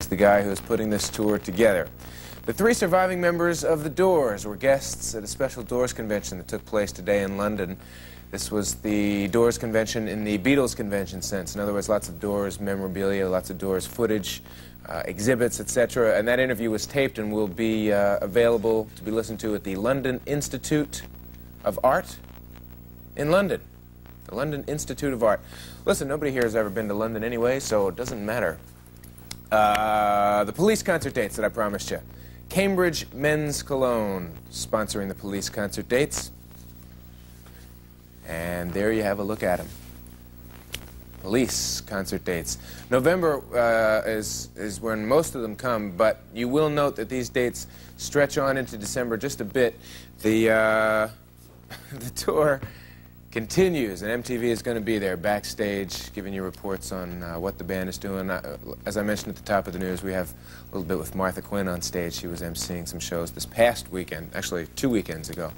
to the guy who is putting this tour together. The three surviving members of The Doors were guests at a special Doors convention that took place today in London. This was the Doors convention in the Beatles convention sense. In other words, lots of Doors memorabilia, lots of Doors footage, exhibits, etc. And that interview was taped and will be available to be listened to at the London Institute of Art in London. The London Institute of Art. Listen, nobody here has ever been to London anyway, so it doesn't matter. The Police concert dates that I promised you. Cambridge Men's Cologne sponsoring the Police concert dates. And there you have a look at them. Police concert dates. November is when most of them come, but you will note that these dates stretch on into December just a bit. The tour continues, and MTV is going to be there backstage giving you reports on what the band is doing. As I mentioned at the top of the news, we have a little bit with Martha Quinn on stage. She was emceeing some shows this past weekend, actually 2 weekends ago.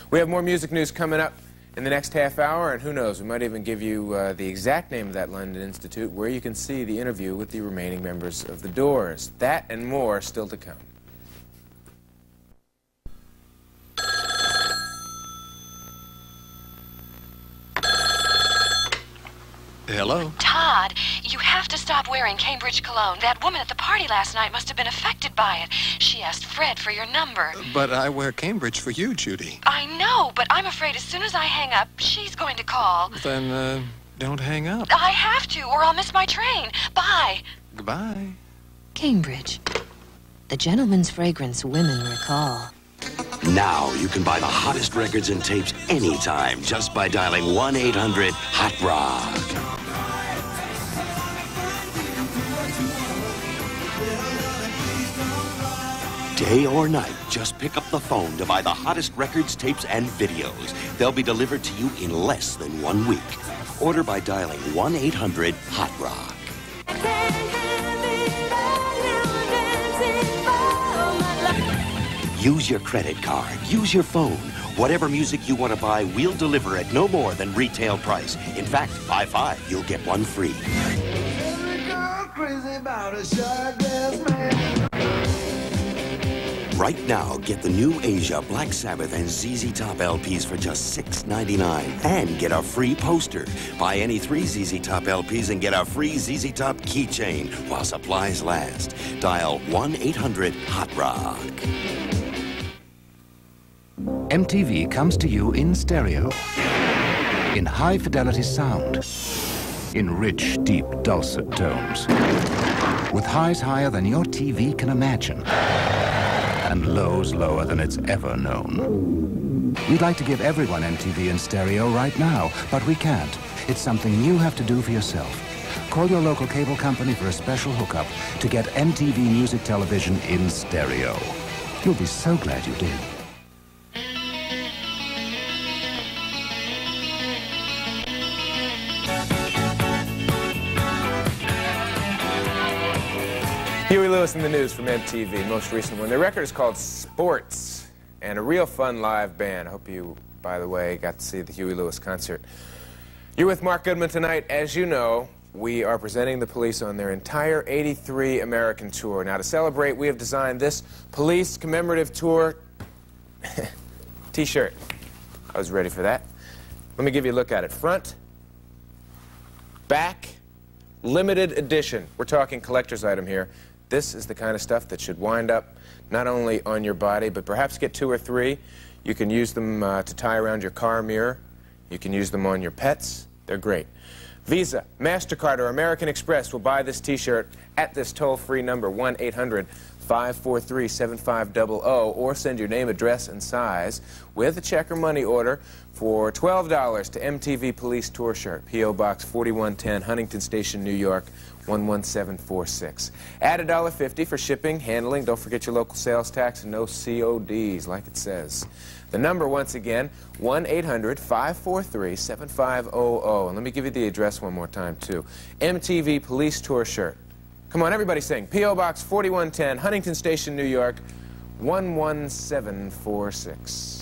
We have more music news coming up in the next half hour, and who knows, we might even give you the exact name of that London Institute where you can see the interview with the remaining members of The Doors. That and more still to come. Hello? Todd, you have to stop wearing Cambridge cologne. That woman at the party last night must have been affected by it. She asked Fred for your number. But I wear Cambridge for you, Judy. I know, but I'm afraid as soon as I hang up, she's going to call. Then, don't hang up. I have to, or I'll miss my train. Bye. Goodbye. Cambridge. The gentleman's fragrance women recall. Now you can buy the hottest records and tapes anytime just by dialing 1-800-HOT-ROCK. Day or night, just pick up the phone to buy the hottest records, tapes, and videos. They'll be delivered to you in less than 1 week. Order by dialing 1-800-HOT-ROCK. Use your credit card. Use your phone. Whatever music you want to buy, we'll deliver at no more than retail price. In fact, buy 5, you'll get 1 free. Right now, get the new Asia, Black Sabbath, and ZZ Top LPs for just $6.99 and get a free poster. Buy any 3 ZZ Top LPs and get a free ZZ Top keychain while supplies last. Dial 1-800-HOT-ROCK. MTV comes to you in stereo, in high-fidelity sound, in rich, deep, dulcet tones, with highs higher than your TV can imagine, and lows lower than it's ever known. We'd like to give everyone MTV in stereo right now, but we can't. It's something you have to do for yourself. Call your local cable company for a special hookup to get MTV Music Television in stereo. You'll be so glad you did. Huey Lewis in the news from MTV, most recent one. The record is called Sports, and a real fun live band. I hope you, by the way, got to see the Huey Lewis concert. You're with Mark Goodman tonight. As you know, we are presenting the Police on their entire 83 American tour. Now, to celebrate, we have designed this Police commemorative tour T-shirt. I was ready for that. Let me give you a look at it. Front, back, limited edition. We're talking collector's item here. This is the kind of stuff that should wind up not only on your body, but perhaps get 2 or 3. You can use them to tie around your car mirror. You can use them on your pets. They're great. Visa, MasterCard, or American Express will buy this T-shirt at this toll-free number, 1-800-543-7500, or send your name, address, and size with a check or money order for $12 to MTV Police Tour Shirt, P.O. Box 4110, Huntington Station, New York, 11746. Add $1.50 for shipping, handling. Don't forget your local sales tax and no CODs, like it says. The number, once again, 1-800-543-7500. And let me give you the address one more time, too. MTV Police Tour Shirt. Come on, everybody sing. P.O. Box 4110, Huntington Station, New York, 11746.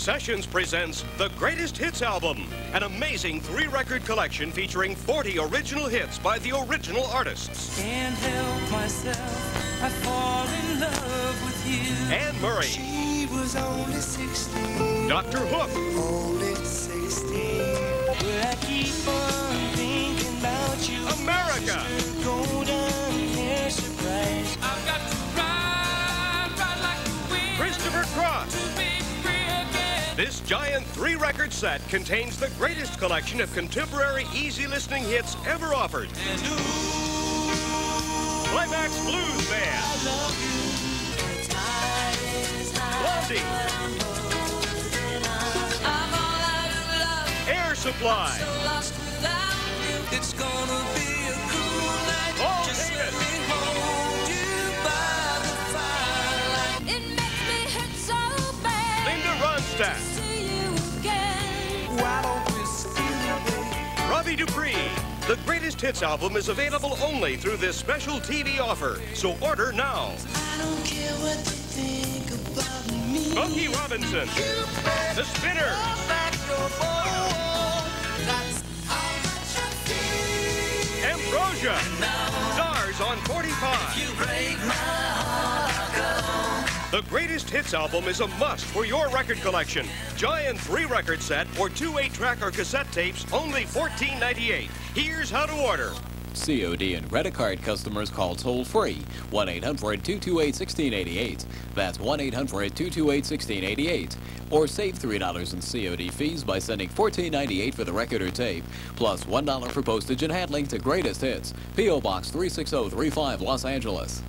Sessions presents The Greatest Hits Album, an amazing 3-record collection featuring 40 original hits by the original artists. Can't help myself, I fall in love with you. Anne Murray. She was only 16. Dr. Hook. Only 16. But I keep on thinking about you. America. Mr. Golden Hair Surprise. I've got to ride like the wind. Christopher Cross. To be free again. This giant 3-record set contains the greatest collection of contemporary easy-listening hits ever offered. And ooh, Climax Blues Band. I love you. The tide is high. Blondie. I'm all out of love. Air Supply. So lost without you. It's gonna be a cool night. Paul Just Davis. let me hold you by the firelight. It makes me hurt so bad. Linda Ronstadt. See you again. Why don't we steal away? Robbie Dupree. The Greatest Hits album is available only through this special TV offer, so order now. I don't care what they think about me. Smokey Robinson. You bet The Spinners. back your ball. That's how much I feel. Ambrosia. Now Stars on 45. you break my heart. The Greatest Hits album is a must for your record collection. Giant 3-record set or 2 8-track or cassette tapes, only $14.98. Here's how to order. COD and credit card customers call toll-free 1-800-228-1688. That's 1-800-228-1688. Or save $3 in COD fees by sending $14.98 for the record or tape, plus $1 for postage and handling to Greatest Hits. P.O. Box 36035, Los Angeles.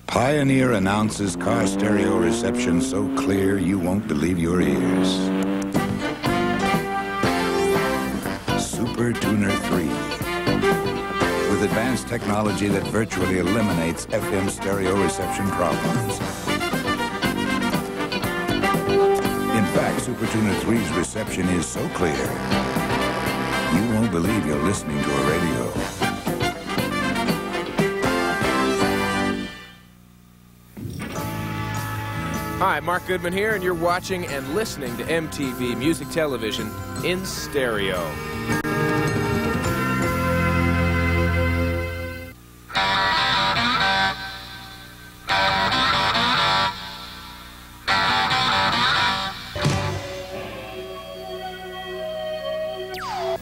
Pioneer announces car stereo reception so clear you won't believe your ears. Super Tuner 3. With advanced technology that virtually eliminates FM stereo reception problems. In fact, Super Tuner 3's reception is so clear, you won't believe you're listening to a radio. Hi, Mark Goodman here, and you're watching and listening to MTV Music Television in stereo.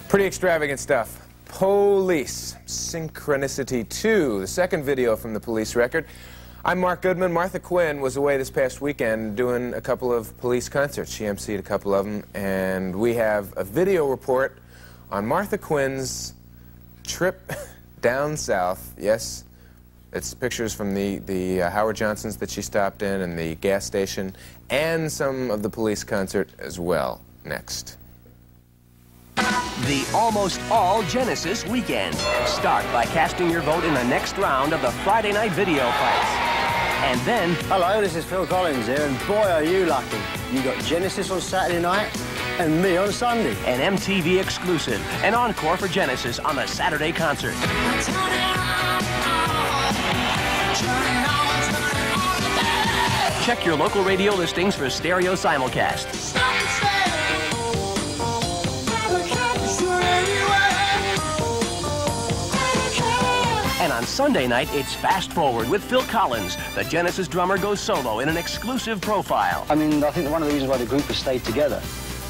Pretty extravagant stuff. Police. Synchronicity 2, the second video from the Police record. I'm Mark Goodman. Martha Quinn was away this past weekend doing a couple of Police concerts. She emceed a couple of them, and we have a video report on Martha Quinn's trip down south. Yes, it's pictures from the Howard Johnson's that she stopped in and the gas station, and some of the Police concert as well. Next. The Almost All Genesis Weekend. Start by casting your vote in the next round of the Friday night video fights. And then... Hello, this is Phil Collins here, and boy, are you lucky. You got Genesis on Saturday night and me on Sunday. An MTV exclusive, an encore for Genesis on the Saturday concert. Check your local radio listings for stereo simulcast. And on Sunday night, it's Fast Forward with Phil Collins. The Genesis drummer goes solo in an exclusive profile. I mean, I think one of the reasons why the group has stayed together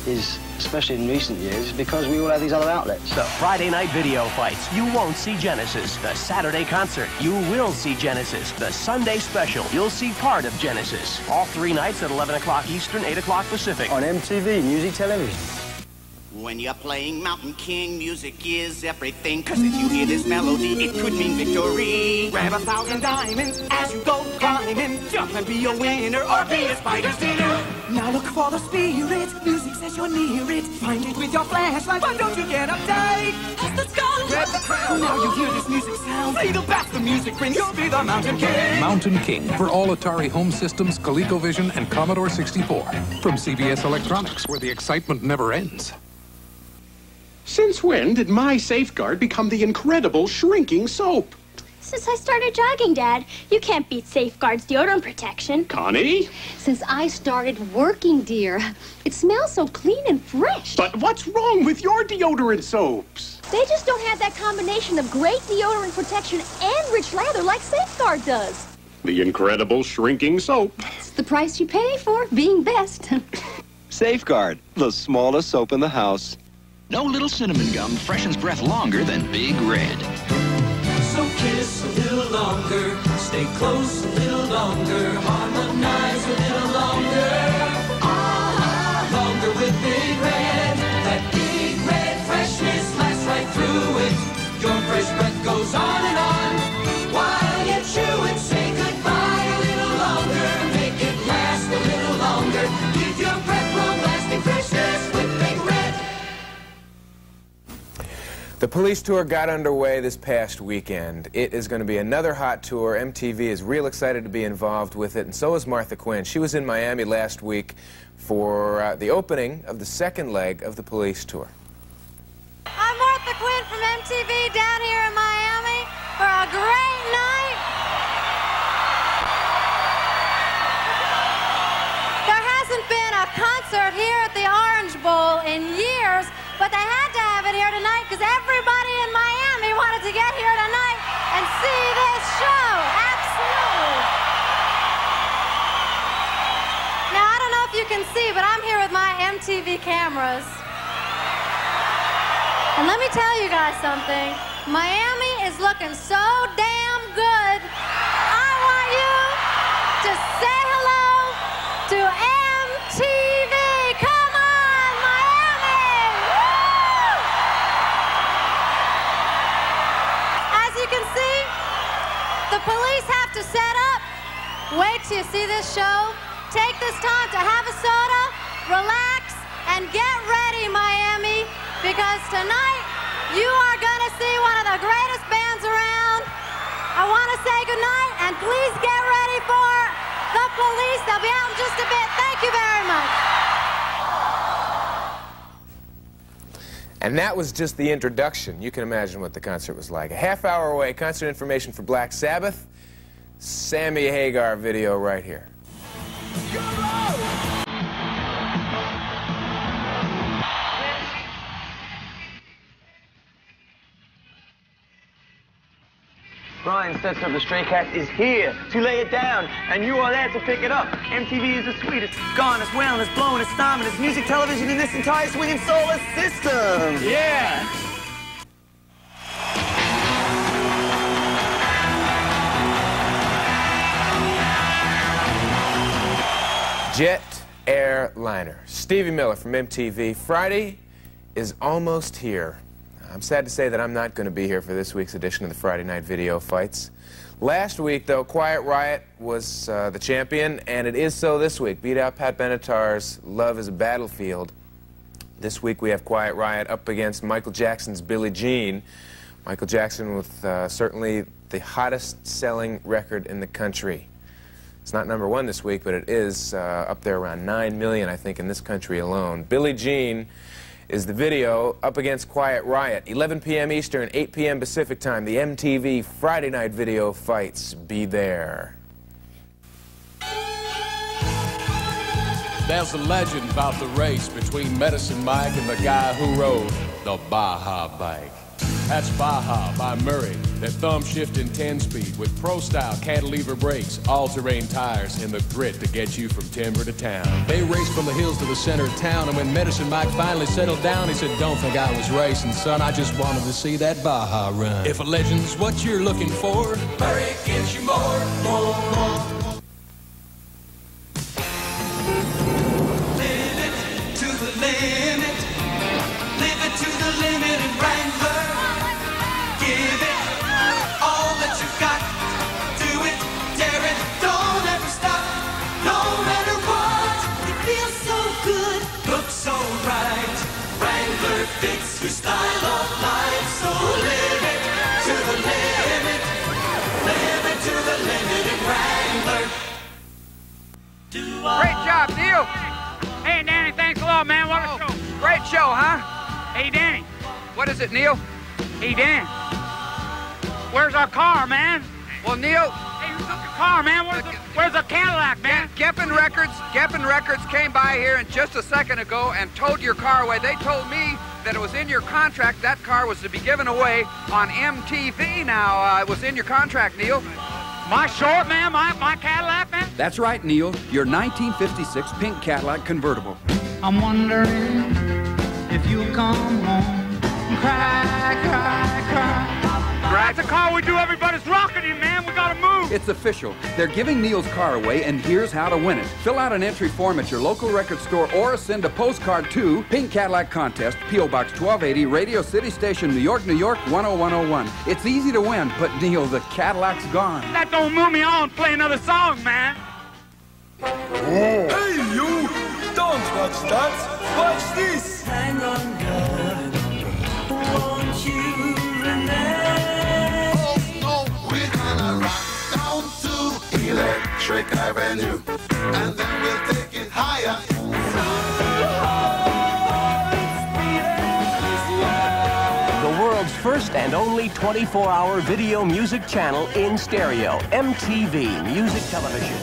is, especially in recent years, is because we all have these other outlets. The Friday night video fights, you won't see Genesis. The Saturday concert, you will see Genesis. The Sunday special, you'll see part of Genesis. All 3 nights at 11 o'clock Eastern, 8 o'clock Pacific. On MTV Music Television. When you're playing Mountain King, music is everything. Cause if you hear this melody, it could mean victory. Grab 1,000 diamonds as you go climbing. Jump and be a winner or be a spider's dinner. Now look for the spirit. Music says you're near it. Find it with your flashlight. Why don't you get uptight? As the skull grab the crown. Now you hear this music sound. Play the best the music brings. You'll be the Mountain King. Mountain King for all Atari Home Systems, ColecoVision, and Commodore 64. From CBS Electronics, where the excitement never ends. Since when did my Safeguard become the incredible shrinking soap? Since I started jogging, Dad. You can't beat Safeguard's deodorant protection. Connie? Since I started working, dear. It smells so clean and fresh. But what's wrong with your deodorant soaps? They just don't have that combination of great deodorant protection and rich lather like Safeguard does. The incredible shrinking soap. It's the price you pay for being best. Safeguard, the smallest soap in the house. No little cinnamon gum freshens breath longer than Big Red. So kiss a little longer, stay close a little longer, harmonize a little longer. Longer with Big Red. That Big Red freshness lasts right through it. Your fresh breath goes on and on. While you chew it, say goodbye a little longer. Make it last a little longer. Give your breath long-lasting freshness with Big Red. The police tour got underway this past weekend. It is going to be another hot tour. MTV is real excited to be involved with it, and so is Martha Quinn. She was in Miami last week for the opening of the second leg of the police tour. I'm Martha Quinn from MTV down here in Miami for a great night. There hasn't been a concert here at the Orange Bowl in years, but they had to have it here tonight because everybody in Miami wanted to get here tonight and see this show. Absolutely. Now, I don't know if you can see, but I'm here with my MTV cameras. And let me tell you guys something. Miami is looking so damn good. I want you to say hello to MTV. Come on, Miami! Woo! As you can see, the police have to set up. Wait till you see this show. Take this time to have a soda, relax, and get ready, Miami, because tonight you are going to see one of the greatest bands around. I want to say goodnight, and please get ready for the police. They'll be out in just a bit. Thank you very much. And that was just the introduction. You can imagine what the concert was like. A half hour away, concert information for Black Sabbath. Sammy Hagar video right here. Brian Setzer of the Stray Cats is here to lay it down, and you are there to pick it up. MTV is the sweetest, gone, it's wellness, blowing, it's time, and it's music television in this entire swinging solar system. Yeah! Jet Airliner. Stevie Miller from MTV. Friday is almost here. I'm sad to say that I'm not going to be here for this week's edition of the Friday Night Video Fights. Last week, though, Quiet Riot was the champion, and it is so this week. Beat out Pat Benatar's Love is a Battlefield. This week we have Quiet Riot up against Michael Jackson's Billie Jean. Michael Jackson with certainly the hottest selling record in the country. It's not #1 this week, but it is up there around 9 million, I think, in this country alone. Billie Jean is the video up against Quiet Riot. 11 p.m. Eastern, 8 p.m. Pacific time. The MTV Friday Night Video Fights. Be there. There's a legend about the race between Medicine Mike and the guy who rode the Baja bike. That's Baja by Murray. Their thumb-shifting 10-speed with pro-style cantilever brakes, all-terrain tires, and the grit to get you from timber to town. They raced from the hills to the center of town, and when Medicine Mike finally settled down, he said, "Don't think I was racing, son. I just wanted to see that Baja run." If a legend's what you're looking for, Murray gives you more. Limit to the limit. Neil. Hey, Danny, thanks a lot, man. What a show. Great show, huh? Hey, Danny. What is it, Neil? Hey, Dan. Where's our car, man? Well, Neil. Hey, who took the car, man? Where's the Cadillac, man? Geffen Records came by here just a second ago and towed your car away. They told me that it was in your contract that car was to be given away on MTV now. It was in your contract, Neil. My short, man? My Cadillac, man? That's right, Neil. Your 1956 pink Cadillac convertible. I'm wondering if you'll come home and cry, cry, cry. That's a car we do. Everybody's rocking it, man. We gotta move. It's official. They're giving Neil's car away, and here's how to win it. Fill out an entry form at your local record store or send a postcard to Pink Cadillac Contest, P.O. Box 1280, Radio City Station, New York, New York, 10101. It's easy to win, but Neil, the Cadillac's gone. That don't move me on. Play another song, man. Hey, you! Don't watch that. Watch this. Hang on, girl. Won't you remember? Electric Avenue, and then we'll take it higher. The world's first and only 24-hour video music channel in stereo, MTV Music Television.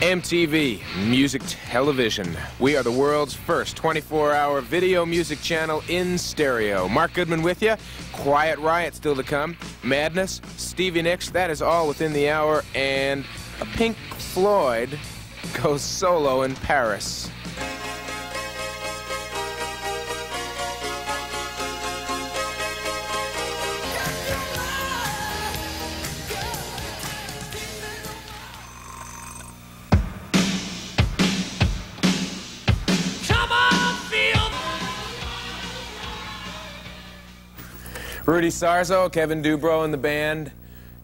MTV Music Television. We are the world's first 24-hour video music channel in stereo. Mark Goodman with you. Quiet Riot still to come. Madness, Stevie Nicks, that is all within the hour. And a Pink Floyd goes solo in Paris. Rudy Sarzo, Kevin Dubrow and the band.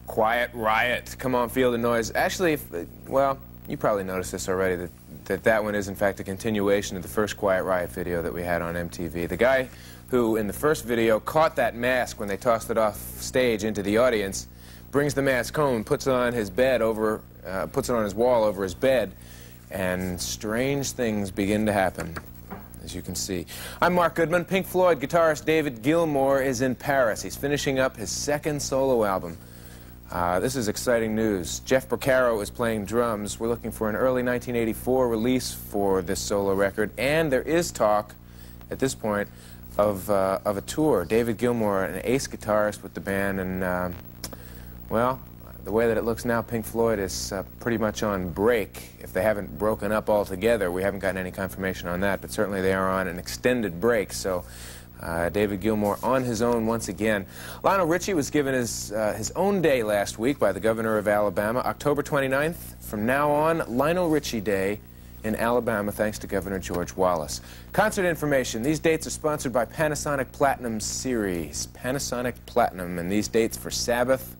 Quiet Riot. Come on, feel the noise. Actually, well, you probably noticed this already, that one is in fact a continuation of the first Quiet Riot video that we had on MTV. The guy who, in the first video, caught that mask when they tossed it off stage into the audience, brings the mask home, puts it on his bed puts it on his wall over his bed, and strange things begin to happen, as you can see. I'm Mark Goodman. Pink Floyd guitarist David Gilmour is in Paris. He's finishing up his second solo album. This is exciting news. Jeff Porcaro is playing drums. We're looking for an early 1984 release for this solo record, and there is talk at this point of a tour. David Gilmour, an ace guitarist with the band, and well, the way that it looks now, Pink Floyd is pretty much on break. If they haven't broken up altogether, we haven't gotten any confirmation on that, but certainly they are on an extended break, so David Gilmour on his own once again. Lionel Richie was given his own day last week by the governor of Alabama, October 29th. From now on, Lionel Richie Day in Alabama, thanks to Governor George Wallace. Concert information. These dates are sponsored by Panasonic Platinum Series. Panasonic Platinum, and these dates for Sabbath.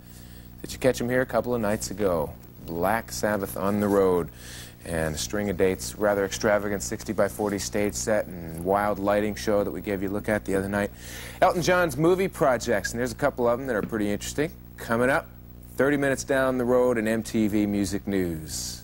Did you catch them here a couple of nights ago? Black Sabbath on the road. And a string of dates, rather extravagant 60 by 40 stage set and wild lighting show that we gave you a look at the other night. Elton John's movie projects, and there's a couple of them that are pretty interesting. Coming up, 30 minutes down the road in MTV Music News.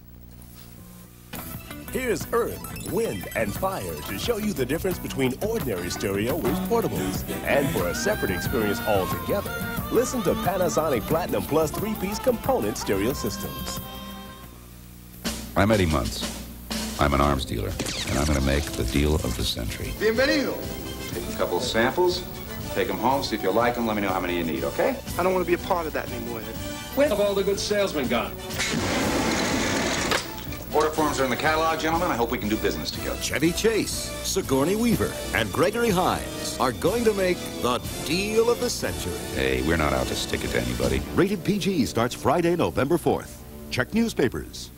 Here's Earth, Wind, and Fire to show you the difference between ordinary stereo with portables. And for a separate experience altogether, listen to Panasonic Platinum Plus 3-piece component stereo systems. I'm Eddie Muntz. I'm an arms dealer, and I'm going to make the deal of the century. Bienvenido. Take a couple of samples, take them home, see if you like them, let me know how many you need, okay? I don't want to be a part of that anymore, Ed. Where have all the good salesmen gone? Order forms are in the catalog, gentlemen. I hope we can do business together. Chevy Chase, Sigourney Weaver, and Gregory Hines are going to make the deal of the century. Hey, we're not out to stick it to anybody. Rated PG starts Friday, November 4th. Check newspapers.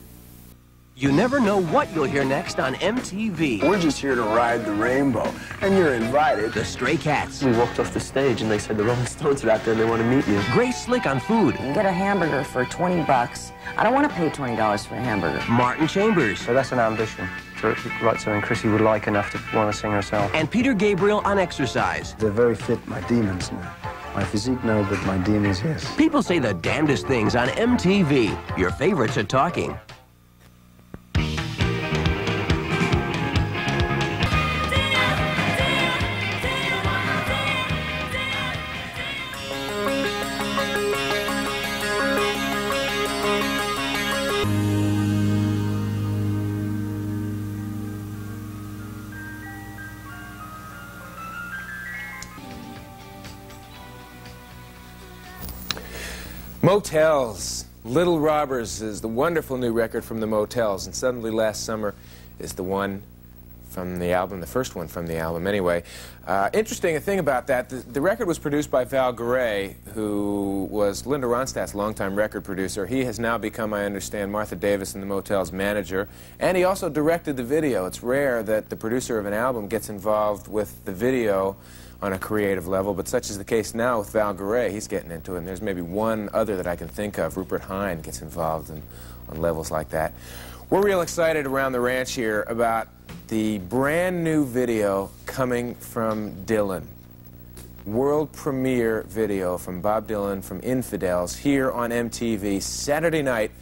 You never know what you'll hear next on MTV. We're just here to ride the rainbow, and you're invited. The Stray Cats. We walked off the stage and they said the Rolling Stones are out there and they want to meet you. Grace Slick on food. You can get a hamburger for 20 bucks. I don't want to pay $20 for a hamburger. Martin Chambers. So that's an ambition. To write something Chrissy would like enough to want to sing herself. And Peter Gabriel on exercise. They're very fit, my demons now. My physique, no, but my demons, yes. People say the damnedest things on MTV. Your favorites are talking. Motels. Little Robbers is the wonderful new record from the Motels, and Suddenly Last Summer is the one from the album, the first one from the album anyway. Interesting thing about that, the record was produced by Val Garay, who was Linda Ronstadt's longtime record producer. He has now become, I understand, Martha Davis and the Motels' manager, and he also directed the video. It's rare that the producer of an album gets involved with the video on a creative level, but such is the case now with Val Garay. He's getting into it, and there's maybe one other that I can think of. Rupert Hine gets involved on levels like that. We're real excited around the ranch here about the brand new video coming from Dylan. World premiere video from Bob Dylan from Infidels here on MTV Saturday night,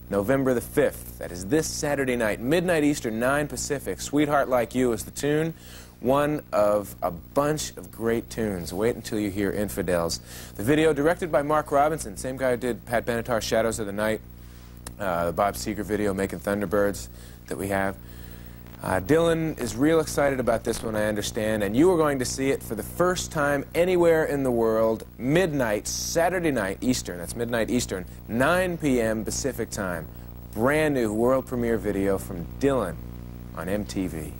November the 5th. That is this Saturday night, midnight Eastern, 9 Pacific. Sweetheart Like You is the tune. One of a bunch of great tunes. Wait until you hear Infidels. The video directed by Mark Robinson, same guy who did Pat Benatar's Shadows of the Night, the Bob Seger video, Making Thunderbirds, that we have. Dylan is real excited about this one, I understand, and you are going to see it for the first time anywhere in the world, midnight, Saturday night, Eastern. That's midnight Eastern, 9 p.m. Pacific time. Brand new world premiere video from Dylan on MTV.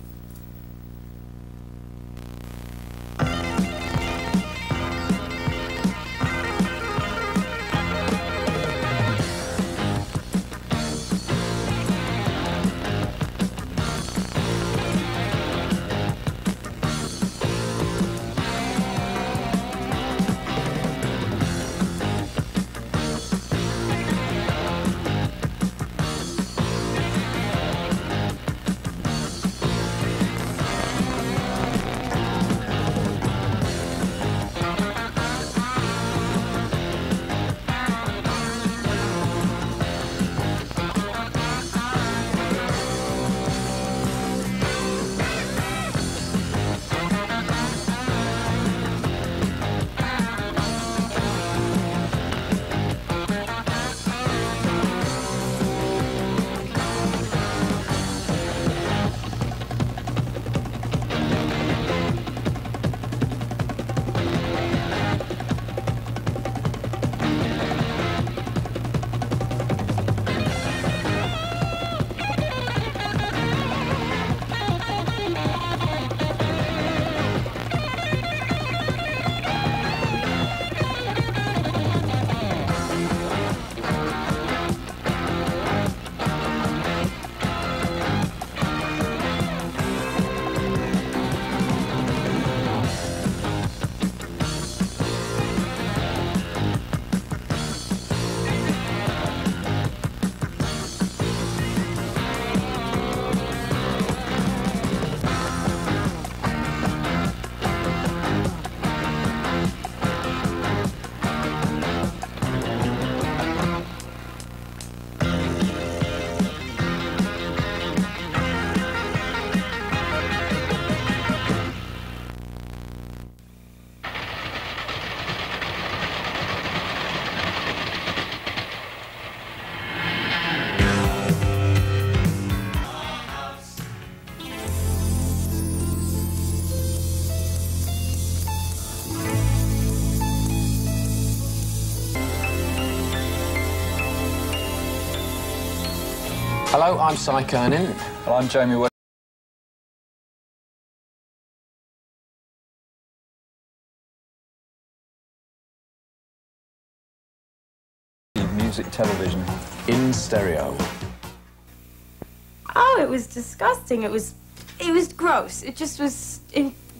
Hello, I'm Cy Kernan. Well, I'm Jamie West. Music television in stereo. Oh, it was disgusting. It was gross. It just was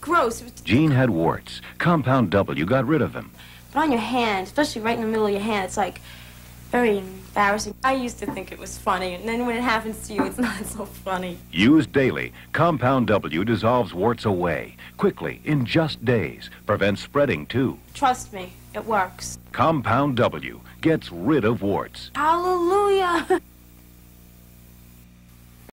gross. Jean had warts. Compound W got rid of them. But on your hand, especially right in the middle of your hand, it's like very embarrassing. I used to think it was funny, and then when it happens to you, it's not so funny. Used daily, Compound W dissolves warts away. Quickly, in just days. Prevents spreading, too. Trust me, it works. Compound W gets rid of warts. Hallelujah!